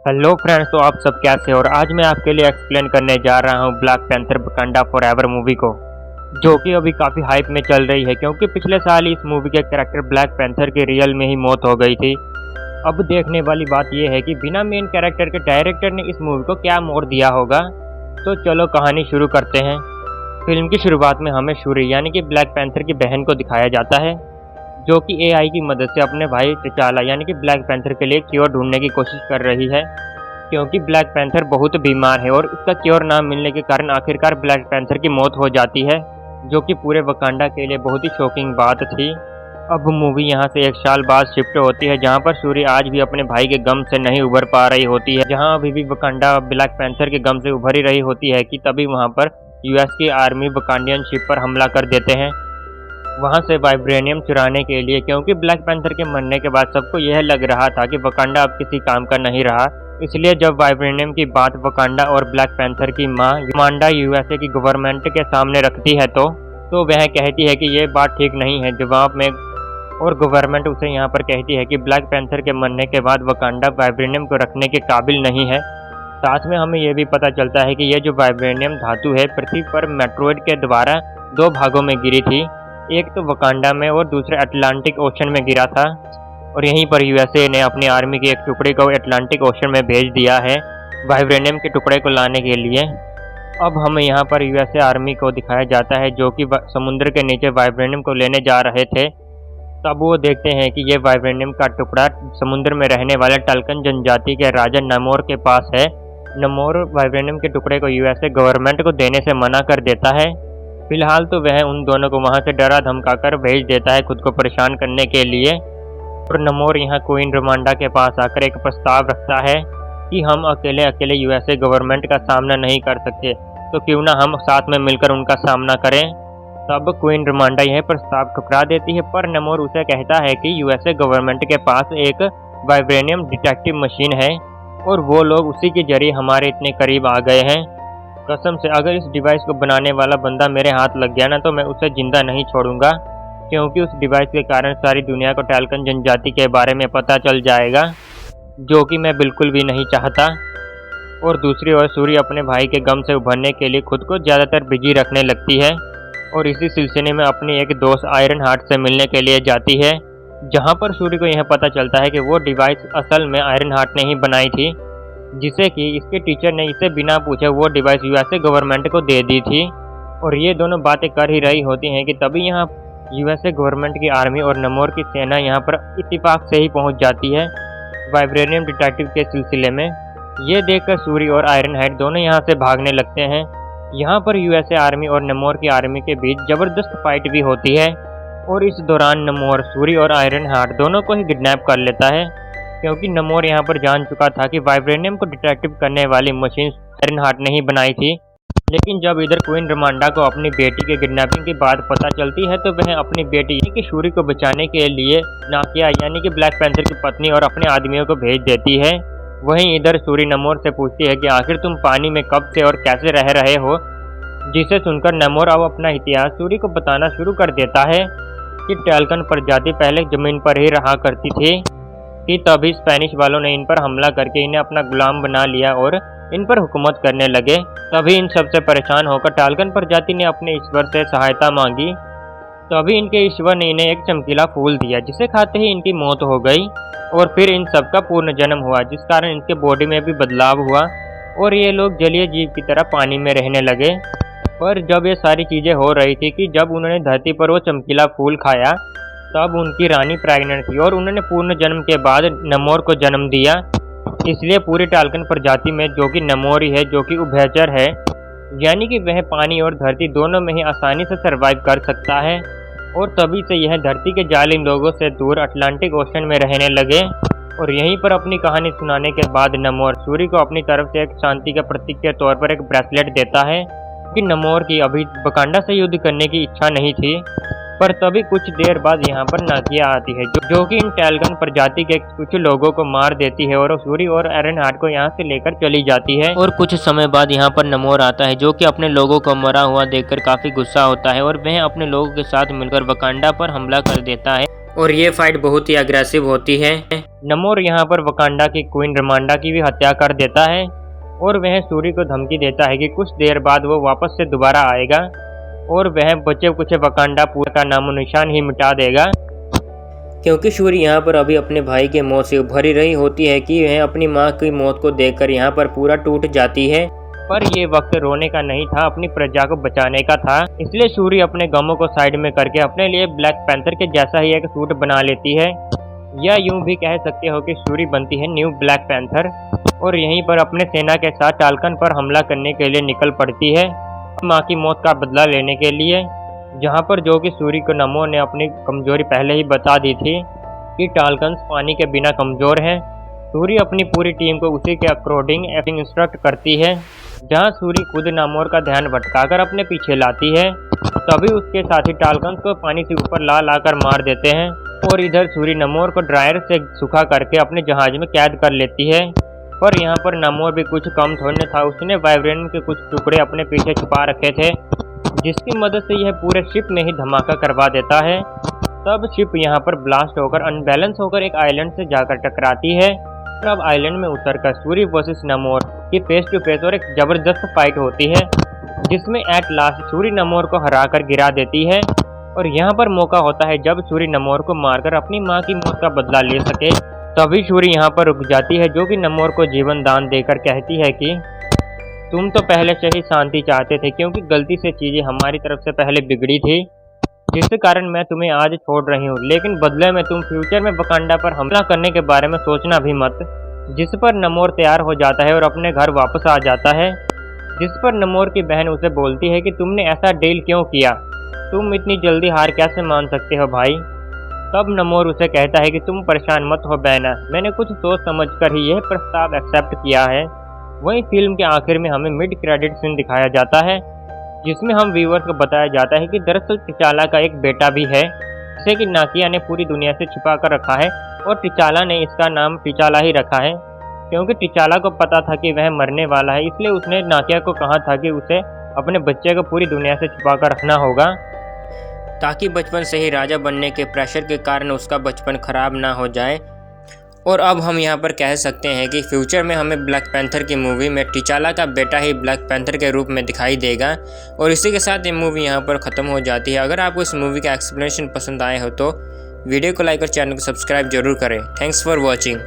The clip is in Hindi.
हेलो फ्रेंड्स, तो आप सब कैसे हो। और आज मैं आपके लिए एक्सप्लेन करने जा रहा हूँ black panther Wakanda forever movie को, जो कि अभी काफ़ी हाइप में चल रही है क्योंकि पिछले साल ही इस मूवी के कैरेक्टर ब्लैक पैंथर की रियल में ही मौत हो गई थी। अब देखने वाली बात यह है कि बिना मेन कैरेक्टर के डायरेक्टर ने इस मूवी को क्या मोड़ दिया होगा। तो चलो कहानी शुरू करते हैं। फिल्म की शुरुआत में हमें शूरी यानी कि ब्लैक पैंथर की बहन को दिखाया जाता है, जो कि एआई की मदद से अपने भाई टिचाला यानी कि ब्लैक पैंथर के लिए क्योर ढूंढने की कोशिश कर रही है, क्योंकि ब्लैक पैंथर बहुत बीमार है और इसका क्योर ना मिलने के कारण आखिरकार ब्लैक पैंथर की मौत हो जाती है, जो कि पूरे वकांडा के लिए बहुत ही शॉकिंग बात थी। अब मूवी यहाँ से 1 साल बाद शिफ्ट होती है, जहाँ पर शूरी आज भी अपने भाई के गम से नहीं उभर पा रही होती है। जहाँ अभी भी वकांडा ब्लैक पैंथर के गम से उभर ही रही होती है कि तभी वहाँ पर यूएस की आर्मी वकांडियन शिप पर हमला कर देते हैं, वहां से वाइब्रेनियम चुराने के लिए, क्योंकि ब्लैक पैंथर के मरने के बाद सबको यह लग रहा था कि वकांडा अब किसी काम का नहीं रहा। इसलिए जब वाइब्रेनियम की बात वकांडा और ब्लैक पैंथर की मां युमांडा यूएसए की गवर्नमेंट के सामने रखती है तो वह कहती है कि यह बात ठीक नहीं है जवाब में, और गवर्नमेंट उसे यहाँ पर कहती है कि ब्लैक पैंथर के मरने के बाद वकांडा वाइब्रेनियम को रखने के काबिल नहीं है। साथ में हमें यह भी पता चलता है कि यह जो वाइब्रेनियम धातु है पृथ्वी पर मेट्रोइड के द्वारा 2 भागों में गिरी थी, एक तो वकांडा में और दूसरे अटलांटिक ओशन में गिरा था, और यहीं पर यूएसए ने अपनी आर्मी के एक टुकड़े को अटलांटिक ओशन में भेज दिया है वाइब्रेनियम के टुकड़े को लाने के लिए। अब हमें यहाँ पर यूएसए आर्मी को दिखाया जाता है जो कि समुद्र के नीचे वाइब्रेनियम को लेने जा रहे थे। तब वो देखते हैं कि ये वाइब्रेनियम का टुकड़ा समुद्र में रहने वाले टल्कन जनजाति के राजा नमोर के पास है। नमोर वाइब्रेनियम के टुकड़े को यूएसए गवर्नमेंट को देने से मना कर देता है। फिलहाल तो वह उन दोनों को वहां से डरा धमकाकर भेज देता है खुद को परेशान करने के लिए, और नमोर यहाँ क्वीन रमांडा के पास आकर एक प्रस्ताव रखता है कि हम अकेले अकेले यूएसए गवर्नमेंट का सामना नहीं कर सकते, तो क्यों ना हम साथ में मिलकर उनका सामना करें। तब क्वीन रमांडा यह प्रस्ताव ठुकरा देती है, पर नमोर उसे कहता है कि यूएसए गवर्नमेंट के पास एक वाइब्रेनियम डिटेक्टिव मशीन है और वो लोग उसी के जरिए हमारे इतने करीब आ गए हैं। कसम से अगर इस डिवाइस को बनाने वाला बंदा मेरे हाथ लग गया ना तो मैं उसे जिंदा नहीं छोड़ूंगा, क्योंकि उस डिवाइस के कारण सारी दुनिया को टल्कन जनजाति के बारे में पता चल जाएगा, जो कि मैं बिल्कुल भी नहीं चाहता। और दूसरी ओर सूरी अपने भाई के गम से उभरने के लिए खुद को ज़्यादातर बिजी रखने लगती है, और इसी सिलसिले में अपनी एक दोस्त आयरन हार्ट से मिलने के लिए जाती है, जहाँ पर सूरी को यह पता चलता है कि वो डिवाइस असल में आयरन हार्ट ने ही बनाई थी, जिसे कि इसके टीचर ने इसे बिना पूछे वो डिवाइस यूएसए गवर्नमेंट को दे दी थी। और ये दोनों बातें कर ही रही होती हैं कि तभी यहाँ यूएसए गवर्नमेंट की आर्मी और नमोर की सेना यहाँ पर इत्तेफाक से ही पहुँच जाती है वाइब्रेनियम डिटेक्टिव के सिलसिले में। ये देखकर सूरी और आयरन हार्ट दोनों यहाँ से भागने लगते हैं। यहाँ पर यूएसए आर्मी और नमोर की आर्मी के बीच ज़बरदस्त फाइट भी होती है, और इस दौरान नमोर सूरी और आयरन हार्ट दोनों को ही किडनैप कर लेता है, क्योंकि नमोर यहाँ पर जान चुका था कि वाइब्रेनियम को डिटेक्टिव करने वाली मशीन आयरन हार्ट ने ही बनाई थी। लेकिन जब इधर क्वीन रमांडा को अपनी बेटी के किडनैपिंग की बात पता चलती है तो वह अपनी बेटी यानी कि शूरी को बचाने के लिए नाकिया यानी कि ब्लैक पैंथर की पत्नी और अपने आदमियों को भेज देती है। वहीं इधर शूरी नमोर से पूछती है कि आखिर तुम पानी में कब से और कैसे रह रहे हो, जिसे सुनकर नमोर अब अपना इतिहास शूरी को बताना शुरू कर देता है कि टल्कन प्रजाति पहले जमीन पर ही रहा करती थी, कि तभी स्पेनिश वालों ने इन पर हमला करके इन्हें अपना गुलाम बना लिया और इन पर हुकूमत करने लगे। तभी इन सबसे परेशान होकर टल्कन प्रजाति ने अपने ईश्वर से सहायता मांगी। तभी इनके ईश्वर ने इन्हें एक चमकीला फूल दिया, जिसे खाते ही इनकी मौत हो गई, और फिर इन सब का पूर्ण जन्म हुआ, जिस कारण इनके बॉडी में भी बदलाव हुआ और ये लोग जलीय जीव की तरह पानी में रहने लगे। पर जब ये सारी चीज़ें हो रही थी कि जब उन्होंने धरती पर वो चमकीला फूल खाया तब उनकी रानी प्रेग्नेंट थी और उन्होंने पूर्ण जन्म के बाद नमोर को जन्म दिया। इसलिए पूरी टल्कन प्रजाति में जो कि नमोर ही है, जो कि उभयचर है, यानी कि वह पानी और धरती दोनों में ही आसानी से सर्वाइव कर सकता है, और तभी से यह धरती के जालिम लोगों से दूर अटलांटिक ओशन में रहने लगे। और यहीं पर अपनी कहानी सुनाने के बाद नमोर सूरी को अपनी तरफ से एक शांति का प्रतीक के तौर पर एक ब्रेसलेट देता है, कि नमोर की अभी वकांडा से युद्ध करने की इच्छा नहीं थी। पर तभी कुछ देर बाद यहाँ पर नाकिया आती है, जो कि इन टल्कन प्रजाति के कुछ लोगों को मार देती है और सूरी और आयरन हार्ट को यहाँ से लेकर चली जाती है। और कुछ समय बाद यहाँ पर नमोर आता है, जो कि अपने लोगों को मरा हुआ देखकर काफी गुस्सा होता है और वह अपने लोगों के साथ मिलकर वकांडा पर हमला कर देता है। और ये फाइट बहुत ही अग्रेसिव होती है। नमोर यहाँ पर वकांडा की क्वीन रमांडा की भी हत्या कर देता है और वह सूरी को धमकी देता है कि कुछ देर बाद वो वापस से दोबारा आएगा और वह बचे कुछ वकांडा पूरा का नामो निशान ही मिटा देगा। क्योंकि शूरी यहाँ पर अभी अपने भाई के मौत से उभर ही रही होती है कि वह अपनी माँ की मौत को देखकर यहाँ पर पूरा टूट जाती है। पर ये वक्त रोने का नहीं था, अपनी प्रजा को बचाने का था। इसलिए शूरी अपने गमों को साइड में करके अपने लिए ब्लैक पैंथर के जैसा ही एक सूट बना लेती है, या यूं भी कह सकते हो कि शूरी बनती है न्यू ब्लैक पैंथर और यहीं पर अपने सेना के साथ टाल्कन पर हमला करने के लिए निकल पड़ती है, माँ की मौत का बदला लेने के लिए। जहाँ पर जो कि शूरी को नमो ने अपनी कमजोरी पहले ही बता दी थी कि टाल्कन्स पानी के बिना कमजोर हैं। शूरी अपनी पूरी टीम को उसी के अकॉर्डिंग इंस्ट्रक्ट करती है। जहाँ शूरी खुद नमोर का ध्यान भटकाकर अपने पीछे लाती है, तभी उसके साथी टाल्कन्स को पानी से ऊपर ला कर मार देते हैं और इधर शूरी नमोर को ड्रायर से सूखा करके अपने जहाज में कैद कर लेती है। पर यहाँ पर नमोर भी कुछ कम थोड़े था, उसने वाइब्रेनियम के कुछ टुकड़े अपने पीछे छुपा रखे थे, जिसकी मदद से यह पूरे शिप में ही धमाका करवा देता है। तब शिप यहाँ पर ब्लास्ट होकर अनबैलेंस होकर एक आइलैंड से जाकर टकराती है। अब आइलैंड में उतरकर शूरी वर्सेस नमोर की फेस टू फेस और एक जबरदस्त फाइट होती है, जिसमें एट लास्ट शूरी नमोर को हराकर गिरा देती है। और यहाँ पर मौका होता है जब शूरी नमोर को मारकर अपनी माँ की मौत का बदला ले सके। तभी शूरी यहाँ पर रुक जाती है, जो कि नमोर को जीवन दान देकर कहती है कि तुम तो पहले से ही शांति चाहते थे, क्योंकि गलती से चीजें हमारी तरफ से पहले बिगड़ी थी, जिस कारण मैं तुम्हें आज छोड़ रही हूँ, लेकिन बदले में तुम फ्यूचर में वकांडा पर हमला करने के बारे में सोचना भी मत। जिस पर नमोर तैयार हो जाता है और अपने घर वापस आ जाता है, जिस पर नमोर की बहन उसे बोलती है कि तुमने ऐसा डील क्यों किया, तुम इतनी जल्दी हार कैसे मान सकते हो भाई। तब नमोर उसे कहता है कि तुम परेशान मत हो बहना, मैंने कुछ सोच समझ कर ही यह प्रस्ताव एक्सेप्ट किया है। वहीं फिल्म के आखिर में हमें मिड क्रेडिट सीन दिखाया जाता है, जिसमें हम व्यूअर्स को बताया जाता है कि दरअसल टिचाला का एक बेटा भी है, जिसे कि नाकिया ने पूरी दुनिया से छिपा कर रखा है और टिचाला ने इसका नाम टिचाला ही रखा है, क्योंकि टिचाला को पता था कि वह मरने वाला है। इसलिए उसने नाकिया को कहा था कि उसे अपने बच्चे को पूरी दुनिया से छिपा कर रखना होगा, ताकि बचपन से ही राजा बनने के प्रेशर के कारण उसका बचपन खराब ना हो जाए। और अब हम यहाँ पर कह सकते हैं कि फ्यूचर में हमें ब्लैक पैंथर की मूवी में टिचाला का बेटा ही ब्लैक पैंथर के रूप में दिखाई देगा। और इसी के साथ ये मूवी यहाँ पर ख़त्म हो जाती है। अगर आपको इस मूवी का एक्सप्लेनेशन पसंद आए हो तो वीडियो को लाइक और चैनल को सब्सक्राइब जरूर करें। Thanks for watching.